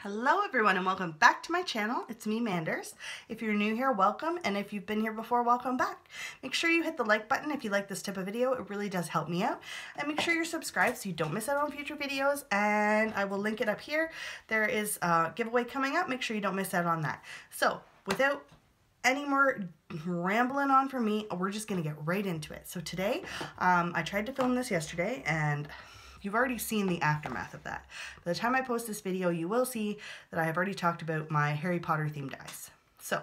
Hello everyone and welcome back to my channel. It's me, Manders. If you're new here, welcome, and if you've been here before, welcome back. Make sure you hit the like button if you like this type of video. It really does help me out. And make sure you're subscribed so you don't miss out on future videos, and I will link it up here. There is a giveaway coming up. Make sure you don't miss out on that. So without any more rambling on from me, we're just gonna get right into it. So today, I tried to film this yesterday, and you've already seen the aftermath of that. By the time I post this video, you will see that I have already talked about my Harry Potter themed eyes. So,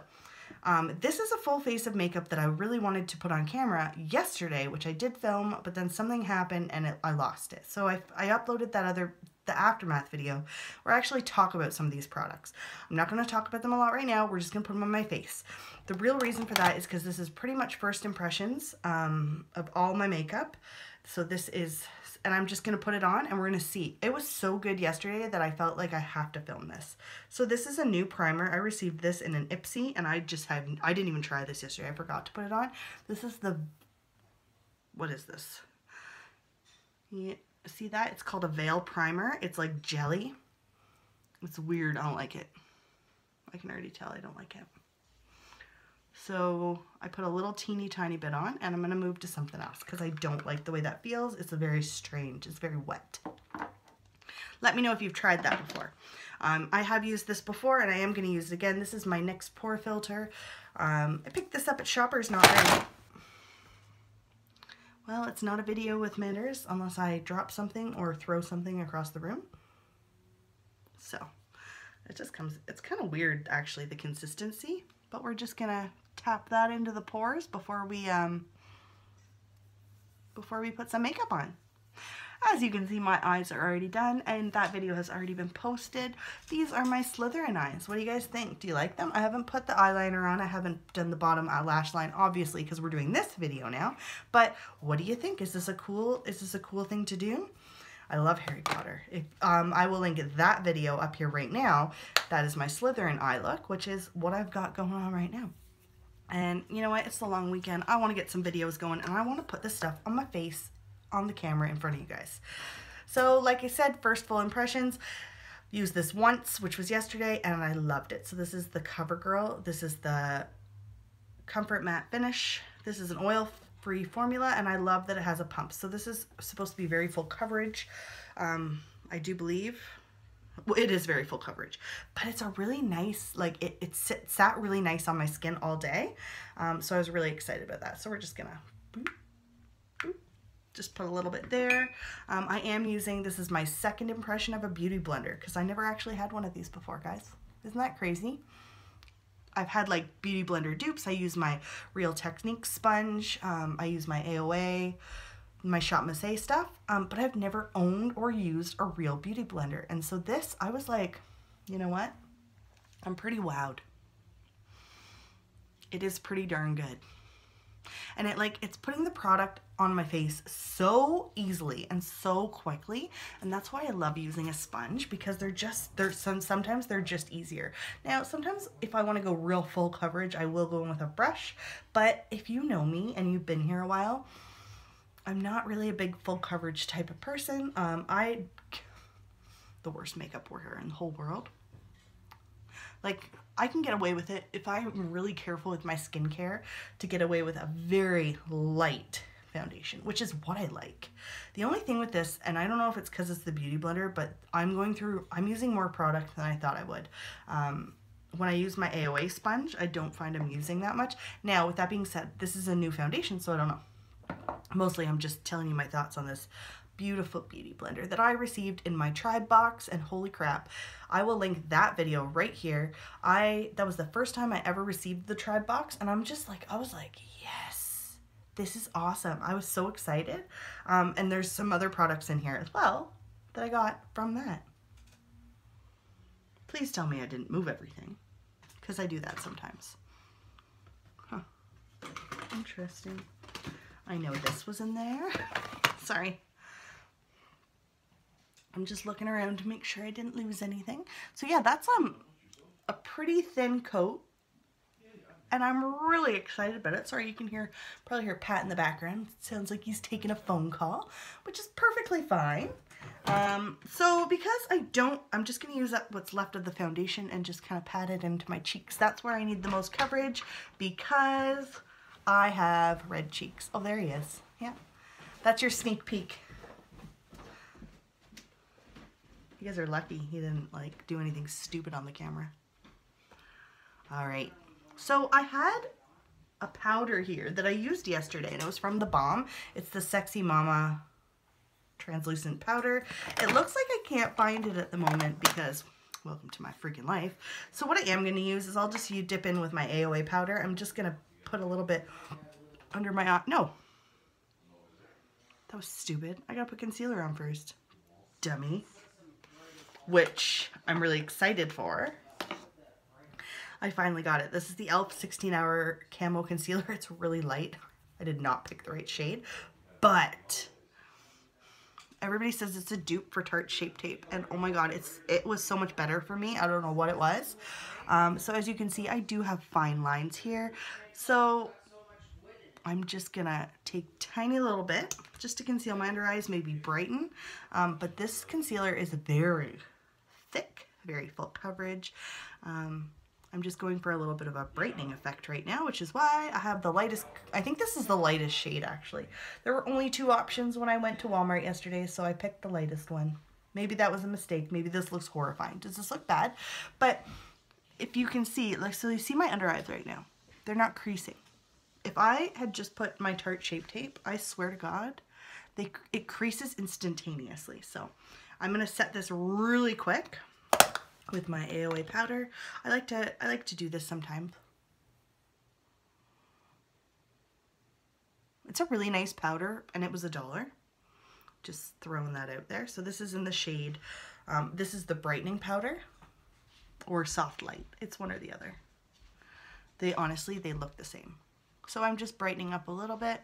this is a full face of makeup that I really wanted to put on camera yesterday, which I did film, but then something happened and I lost it. So I uploaded the aftermath video where I actually talk about some of these products. I'm not going to talk about them a lot right now. We're just going to put them on my face. The real reason for that is because this is pretty much first impressions of all my makeup. So this is, and I'm just going to put it on and we're going to see. It was so good yesterday that I felt like I have to film this. So this is a new primer. I received this in an Ipsy and I didn't even try this yesterday. I forgot to put it on. This is what is this? Yeah, see that? It's called a Veil Primer. It's like jelly. It's weird. I don't like it. I can already tell I don't like it. So I put a little teeny tiny bit on and I'm going to move to something else because I don't like the way that feels. It's very strange. It's very wet. Let me know if you've tried that before. I have used this before and I am going to use it again. This is my NYX pore filter. I picked this up at Shoppers Not Right. Well, it's not a video with Manders unless I drop something or throw something across the room. So it just comes, it's kind of weird actually, the consistency, but we're just going to tap that into the pores before we put some makeup on. As you can see, my eyes are already done and that video has already been posted. These are my Slytherin eyes. What do you guys think? Do you like them? I haven't put the eyeliner on. I haven't done the bottom lash line, obviously, because we're doing this video now. But what do you think? Is this a cool thing to do? I love Harry Potter. I will link that video up here right now. That is my Slytherin eye look, which is what I've got going on right now. And you know what? It's the long weekend. I want to get some videos going and I want to put this stuff on my face, on the camera in front of you guys. So like I said, first full impressions. Used this once, which was yesterday, and I loved it. So this is the CoverGirl. This is the Comfort Matte Finish. This is an oil-free formula, and I love that it has a pump. So this is supposed to be very full coverage. I do believe. Well, it is very full coverage, but it's a really nice, like it sat really nice on my skin all day. So I was really excited about that. So we're just gonna just put a little bit there. I am using, this is my second impression of a beauty blender because I never actually had one of these before, guys. Isn't that crazy? I've had like beauty blender dupes. I use my Real Techniques sponge. I use my AOA, my Shop Massé stuff, but I've never owned or used a real beauty blender. And so this, I was like, you know what? I'm pretty wowed. It is pretty darn good. And it's putting the product on my face so easily and so quickly, and that's why I love using a sponge, because sometimes they're just easier. Now sometimes if I want to go real full coverage, I will go in with a brush, but if you know me and you've been here a while, I'm not really a big full coverage type of person. The worst makeup wearer in the whole world. Like, I can get away with it if I'm really careful with my skincare to get away with a very light foundation, which is what I like. The only thing with this, and I don't know if it's because it's the beauty blender, but I'm using more product than I thought I would. When I use my AOA sponge, I don't find I'm using that much. Now, with that being said, this is a new foundation, so I don't know. Mostly I'm just telling you my thoughts on this beautiful beauty blender that I received in my Tribe box, and holy crap, I will link that video right here. That was the first time I ever received the Tribe box, and I was like, yes, this is awesome. I was so excited. And there's some other products in here as well that I got from that. Please tell me I didn't move everything, because I do that sometimes. Huh. Interesting. I know this was in there. Sorry. I'm just looking around to make sure I didn't lose anything. So yeah, that's a pretty thin coat, and I'm really excited about it. Sorry, you can probably hear Pat in the background. It sounds like he's taking a phone call, which is perfectly fine. So because I'm just going to use up what's left of the foundation and just kind of pat it into my cheeks. That's where I need the most coverage because I have red cheeks. Oh, there he is. Yeah. That's your sneak peek. You guys are lucky he didn't like do anything stupid on the camera. All right. So I had a powder here that I used yesterday and it was from the Balm. It's the Sexy Mama translucent powder. It looks like I can't find it at the moment because welcome to my freaking life. So what I am going to use is I'll just dip in with my AOA powder. I'm just going to put a little bit under my eye. No. That was stupid. I got to put concealer on first. Dummy. Which I'm really excited for. I finally got it. This is the e.l.f. 16-Hour Camo Concealer. It's really light. I did not pick the right shade. But everybody says it's a dupe for Tarte Shape Tape. And oh my god, it was so much better for me. I don't know what it was. So as you can see, I do have fine lines here. So I'm just going to take tiny little bit just to conceal my under eyes, maybe brighten. But this concealer is very thick, very full coverage. I'm just going for a little bit of a brightening effect right now, which is why I have the lightest, I think this is the lightest shade actually. There were only 2 options when I went to Walmart yesterday, so I picked the lightest one. Maybe that was a mistake. Maybe this looks horrifying. Does this look bad? But if you can see, like, so you see my under eyes right now. They're not creasing. If I had just put my Tarte Shape Tape, I swear to God, it creases instantaneously. So I'm going to set this really quick with my AOA powder. I like to do this sometimes. It's a really nice powder and it was $1. Just throwing that out there. So this is in the shade, this is the brightening powder or soft light. It's one or the other. Honestly, they look the same. So I'm just brightening up a little bit.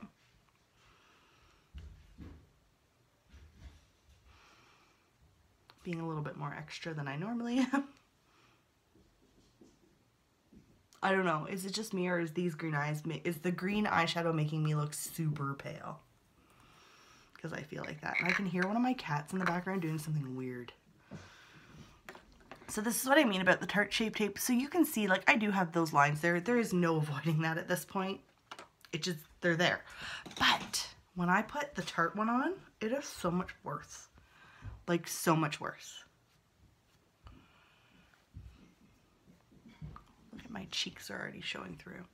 Being a little bit more extra than I normally am. I don't know, is it just me or is these green eyes, is the green eyeshadow making me look super pale? Because I feel like that. And I can hear one of my cats in the background doing something weird. So this is what I mean about the Tarte Shape Tape. So you can see, like, I do have those lines there. There is no avoiding that at this point. It just, they're there. But when I put the Tarte one on, it is so much worse. Like, so much worse. Look at my cheeks are already showing through.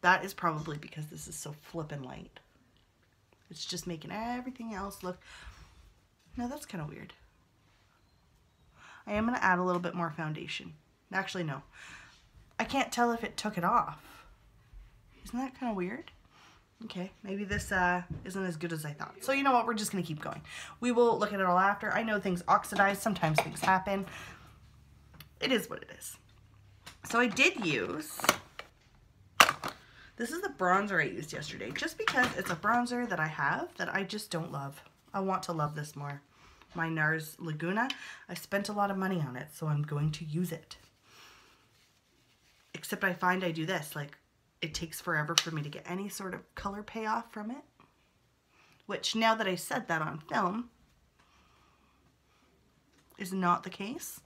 That is probably because this is so flippin' light. It's just making everything else look... No, that's kind of weird. I am going to add a little bit more foundation. Actually, no. I can't tell if it took it off. Isn't that kind of weird? Okay, maybe this isn't as good as I thought. So you know what, we're just going to keep going. We will look at it all after. I know things oxidize, sometimes things happen. It is what it is. So I did use, this is the bronzer I used yesterday, just because it's a bronzer that I have that I just don't love. I want to love this more. My NARS Laguna, I spent a lot of money on it, so I'm going to use it. Except I find I do this, like, it takes forever for me to get any sort of color payoff from it. Which, now that I said that on film, is not the case.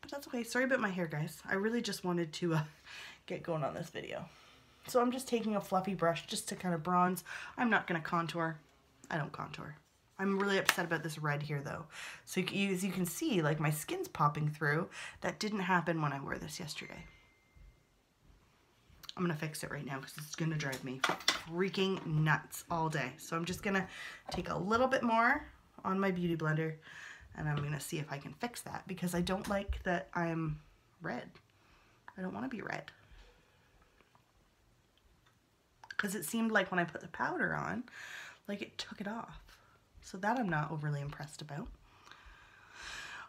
But that's okay. Sorry about my hair, guys. I really just wanted to get going on this video. So I'm just taking a fluffy brush just to kind of bronze. I'm not going to contour. I don't contour. I'm really upset about this red here, though. So as you can see, like, my skin's popping through. That didn't happen when I wore this yesterday. I'm going to fix it right now because it's going to drive me freaking nuts all day. So I'm just going to take a little bit more on my beauty blender and I'm going to see if I can fix that because I don't like that I'm red. I don't want to be red. Because it seemed like when I put the powder on, like it took it off. So that I'm not overly impressed about.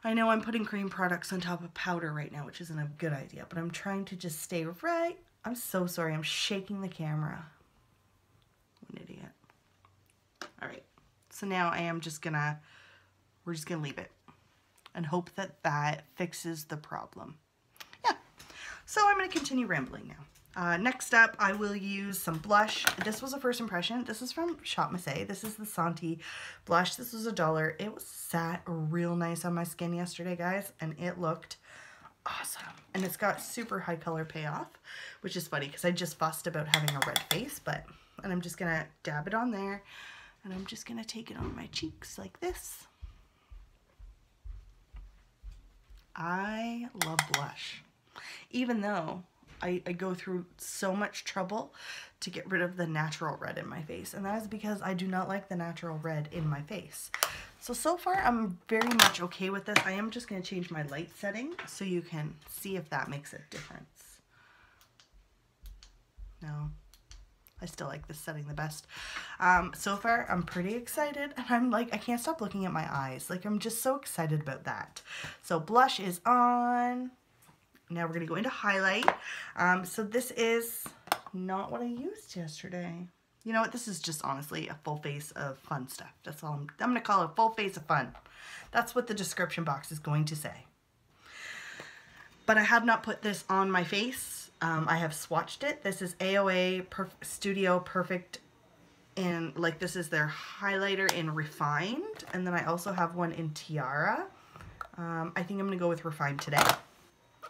I know I'm putting cream products on top of powder right now, which isn't a good idea, but I'm trying to just stay right. I'm so sorry, I'm shaking the camera. I'm an idiot. All right, so now I am just gonna, we're just gonna leave it and hope that that fixes the problem. Yeah, so I'm gonna continue rambling now. Next up, I will use some blush. This was a first impression. This is from Shop Mascara. This is the Santi blush. This was $1. It was sat real nice on my skin yesterday, guys, and it looked awesome. And it's got super high color payoff, which is funny because I just fussed about having a red face, and I'm just gonna dab it on there, and I'm just gonna take it on my cheeks like this. I love blush, even though I go through so much trouble to get rid of the natural red in my face, and that is because I do not like the natural red in my face. So far I'm very much okay with this. I am just going to change my light setting so you can see if that makes a difference. No, I still like this setting the best. So far I'm pretty excited, and I'm like, I can't stop looking at my eyes. Like, I'm just so excited about that. So blush is on. Now we're going to go into highlight. So this is not what I used yesterday. You know what? This is just honestly a full face of fun stuff. That's all I'm going to call it, a full face of fun. That's what the description box is going to say. But I have not put this on my face. I have swatched it. This is AOA Studio Perfect, and like this is their highlighter in Refined. And then I also have one in Tiara. I think I'm going to go with Refined today.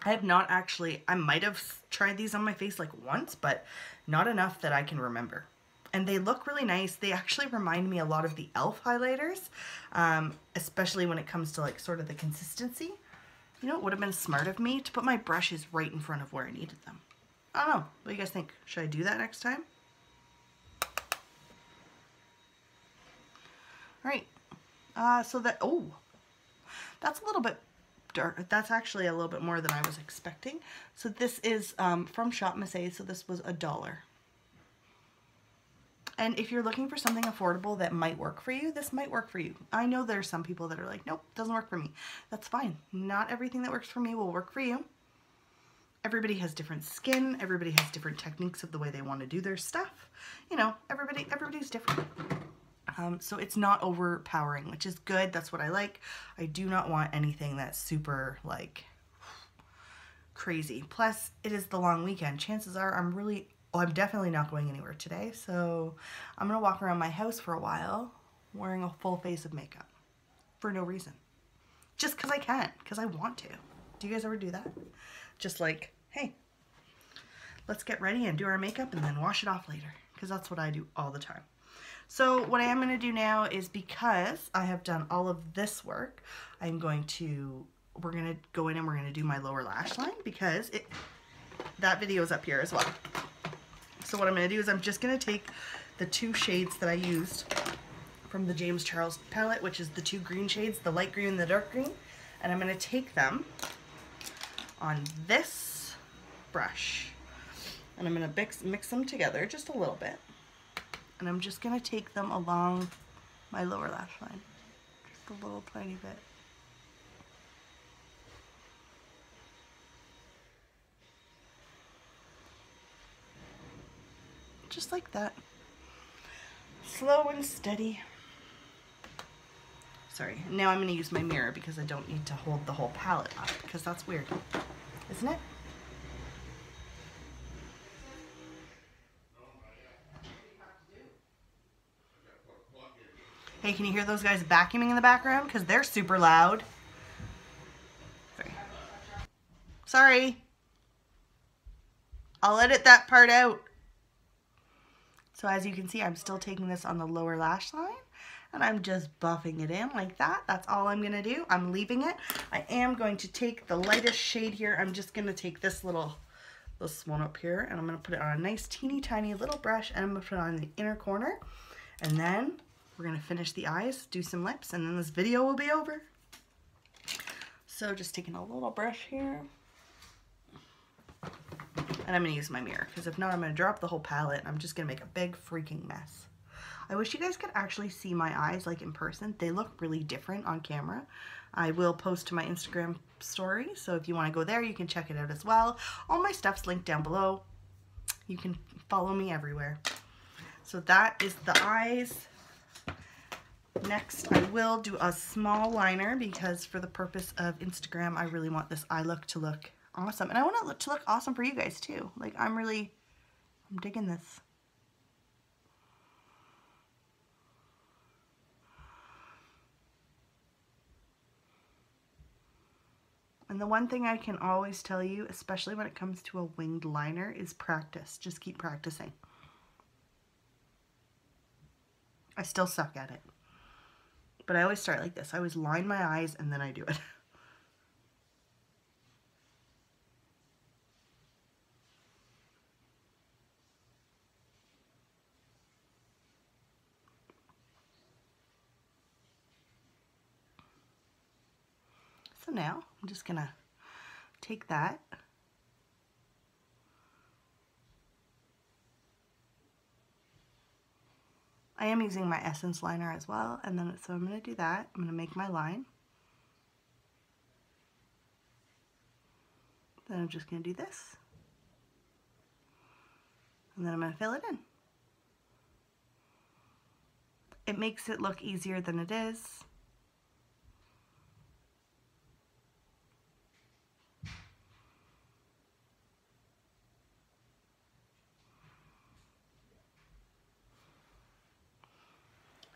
I have not actually, I might have tried these on my face like once, but not enough that I can remember. And they look really nice. They actually remind me a lot of the e.l.f. highlighters, especially when it comes to like sort of the consistency. You know, it would have been smart of me to put my brushes right in front of where I needed them. I don't know. What do you guys think? Should I do that next time? All right. So that, oh, that's a little bit dark. That's actually a little bit more than I was expecting. So this is from Shop Mascara. So this was $1. And if you're looking for something affordable that might work for you, this might work for you. I know there's some people that are like, nope, doesn't work for me. That's fine. Not everything that works for me will work for you. Everybody has different skin. Everybody has different techniques of the way they want to do their stuff. You know, everybody's different. So it's not overpowering, which is good. That's what I like. I do not want anything that's super like crazy. Plus, it is the long weekend. Chances are I'm definitely not going anywhere today. So I'm going to walk around my house for a while wearing a full face of makeup for no reason. Just because I can, because I want to. Do you guys ever do that? Just like, hey, let's get ready and do our makeup and then wash it off later. Because that's what I do all the time. So what I am going to do now is, because I have done all of this work, we're going to go in and we're going to do my lower lash line, because that video is up here as well. So what I'm going to do is I'm just going to take the two shades that I used from the James Charles palette, which is the two green shades, the light green and the dark green, and I'm going to take them on this brush, and I'm going to mix them together just a little bit. And I'm just going to take them along my lower lash line. Just a little tiny bit. Just like that. Slow and steady. Sorry, now I'm going to use my mirror because I don't need to hold the whole palette up, because that's weird, isn't it? Hey, can you hear those guys vacuuming in the background? Because they're super loud. Sorry. I'll edit that part out. So as you can see, I'm still taking this on the lower lash line, and I'm just buffing it in like that. That's all I'm going to do. I'm leaving it. I am going to take the lightest shade here. I'm just going to take this one up here, and I'm going to put it on a nice teeny tiny little brush, and I'm going to put it on the inner corner, and then we're going to finish the eyes, do some lips, and then this video will be over. So just taking a little brush here. And I'm going to use my mirror, because if not, I'm going to drop the whole palette, and I'm just going to make a big freaking mess. I wish you guys could actually see my eyes like in person. They look really different on camera. I will post to my Instagram story, so if you want to go there, you can check it out as well. All my stuff's linked down below. You can follow me everywhere. So that is the eyes. Next, I will do a small liner, because for the purpose of Instagram, I really want this eye look to look awesome. And I want it to look awesome for you guys too. Like, I'm really I'm digging this. And the one thing I can always tell you, especially when it comes to a winged liner, is practice. Just keep practicing. I still suck at it. But I always start like this. I always line my eyes and then I do it. So now I'm just gonna take that. I am using my Essence liner as well, and then so I'm gonna do that. I'm gonna make my line. Then I'm just gonna do this. And then I'm gonna fill it in. It makes it look easier than it is.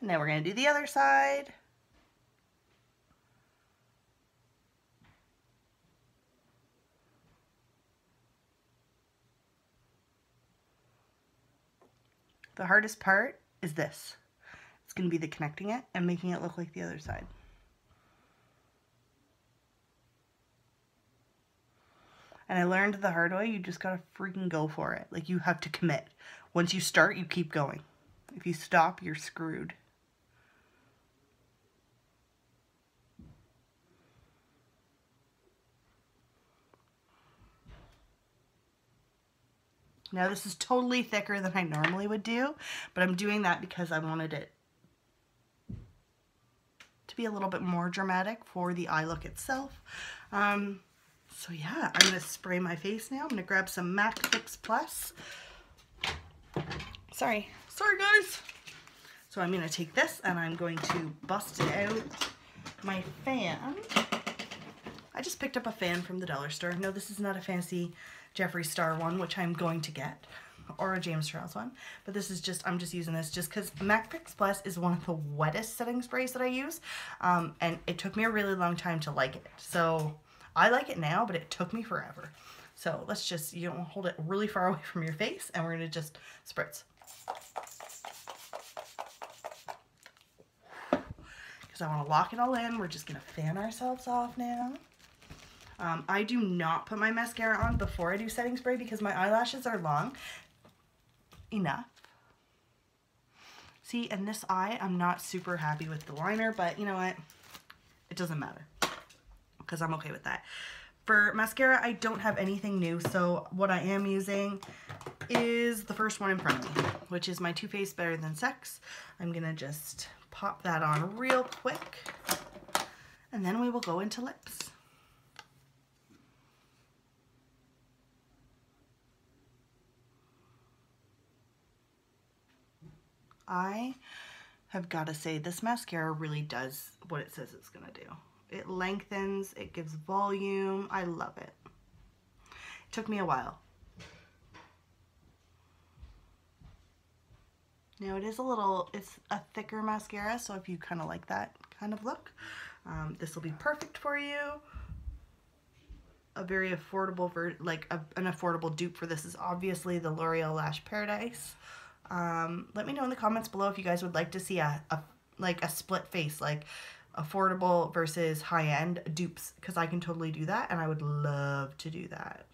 Now we're going to do the other side. The hardest part is this. It's going to be the connecting it and making it look like the other side. And I learned the hard way, you just got to freaking go for it. Like, you have to commit. Once you start, you keep going. If you stop, you're screwed. Now this is totally thicker than I normally would do, but I'm doing that because I wanted it to be a little bit more dramatic for the eye look itself. So yeah, I'm going to spray my face now. I'm going to grab some MAC Fix Plus. Sorry guys. So I'm going to take this and I'm going to bust it out. My fan. I just picked up a fan from the dollar store. No, this is not a fancy Jeffree Star one, which I'm going to get, or a James Charles one, but this is just, I'm just using this just because MAC Fix Plus is one of the wettest setting sprays that I use, and it took me a really long time to like it. So I like it now, but it took me forever. So let's just, you know, hold it really far away from your face, and we're going to just spritz. Because I want to lock it all in. We're just going to fan ourselves off now. I do not put my mascara on before I do setting spray because my eyelashes are long enough. See, in this eye, I'm not super happy with the liner, but you know what? It doesn't matter because I'm okay with that. For mascara, I don't have anything new, so what I am using is the first one in front of me, which is my Too Faced Better Than Sex. I'm going to just pop that on real quick, and then we will go into lips. I have got to say, this mascara really does what it says it's going to do. It lengthens, it gives volume. I love it. It took me a while. Now it is it's a thicker mascara, so if you kind of like that kind of look, this will be perfect for you. A very affordable, an affordable dupe for this is obviously the L'Oreal Lash Paradise. Let me know in the comments below if you guys would like to see a split face, like affordable versus high-end dupes, because I can totally do that, and I would love to do that.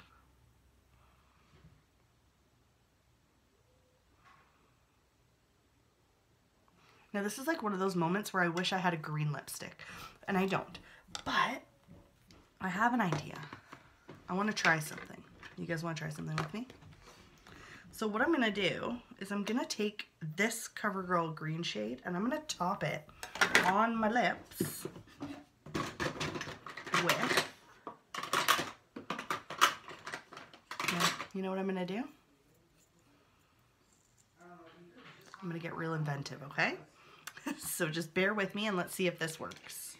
Now this is like one of those moments where I wish I had a green lipstick, and I don't, but I have an idea. I want to try something. You guys want to try something with me? So what I'm going to do is I'm going to take this CoverGirl green shade and I'm going to top it on my lips with, you know what I'm going to do? I'm going to get real inventive, okay? So just bear with me and let's see if this works.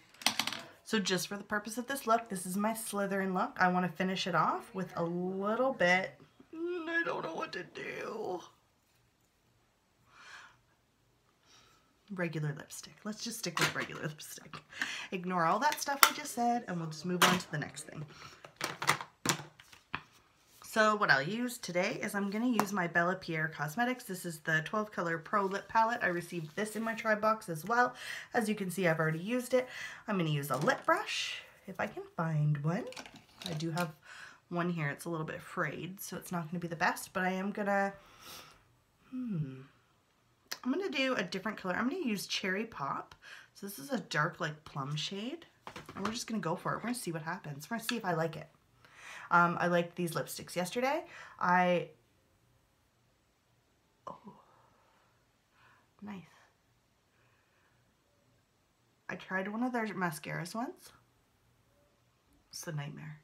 So just for the purpose of this look, this is my Slytherin look. I want to finish it off with a little bit, I don't know what to do. Regular lipstick. Let's just stick with regular lipstick. Ignore all that stuff I just said, and we'll just move on to the next thing. So what I'll use today is I'm going to use my Bella Pierre Cosmetics. This is the 12 color Pro Lip Palette. I received this in my try box as well. As you can see, I've already used it. I'm going to use a lip brush, if I can find one. I do have one here. It's a little bit frayed, so it's not going to be the best, but I am going to, I'm going to do a different color. I'm going to use Cherry Pop. So this is a dark, like, plum shade. And we're just going to go for it. We're going to see what happens. We're going to see if I like it. I liked these lipsticks yesterday. Oh, nice. I tried one of their mascaras once. It's a nightmare.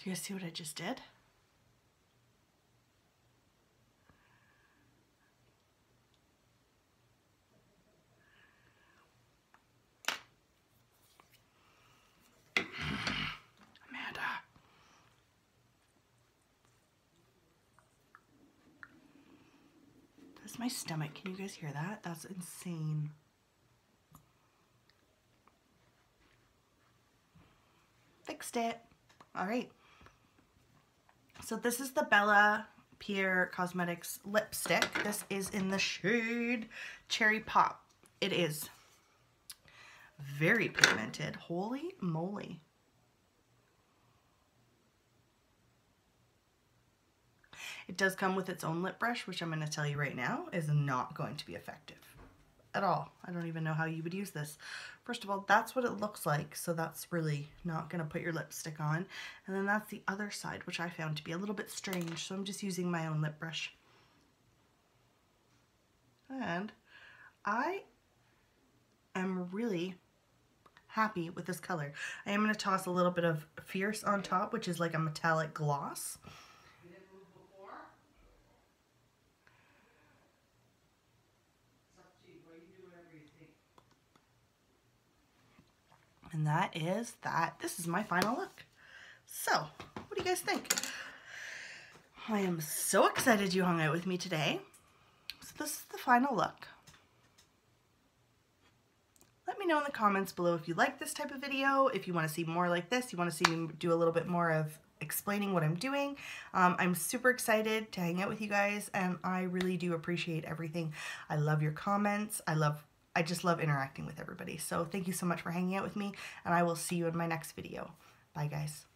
Do you guys see what I just did? Amanda. That's my stomach. Can you guys hear that? That's insane. Fixed it. All right. So this is the Bella Pierre Cosmetics lipstick. This is in the shade Cherry Pop. It is very pigmented. Holy moly. It does come with its own lip brush, which I'm going to tell you right now is not going to be effective at all. I don't even know how you would use this. First of all, that's what it looks like, so that's really not going to put your lipstick on. And then that's the other side, which I found to be a little bit strange, so I'm just using my own lip brush. And I am really happy with this color. I am going to toss a little bit of Fierce on top, which is like a metallic gloss. And that is that. This is my final look. So, what do you guys think? I am so excited you hung out with me today. So this is the final look. Let me know in the comments below if you like this type of video, if you want to see more like this, you want to see me do a little bit more of explaining what I'm doing. I'm super excited to hang out with you guys, and I really do appreciate everything. I love your comments. I just love interacting with everybody. So thank you so much for hanging out with me, and I will see you in my next video. Bye, guys.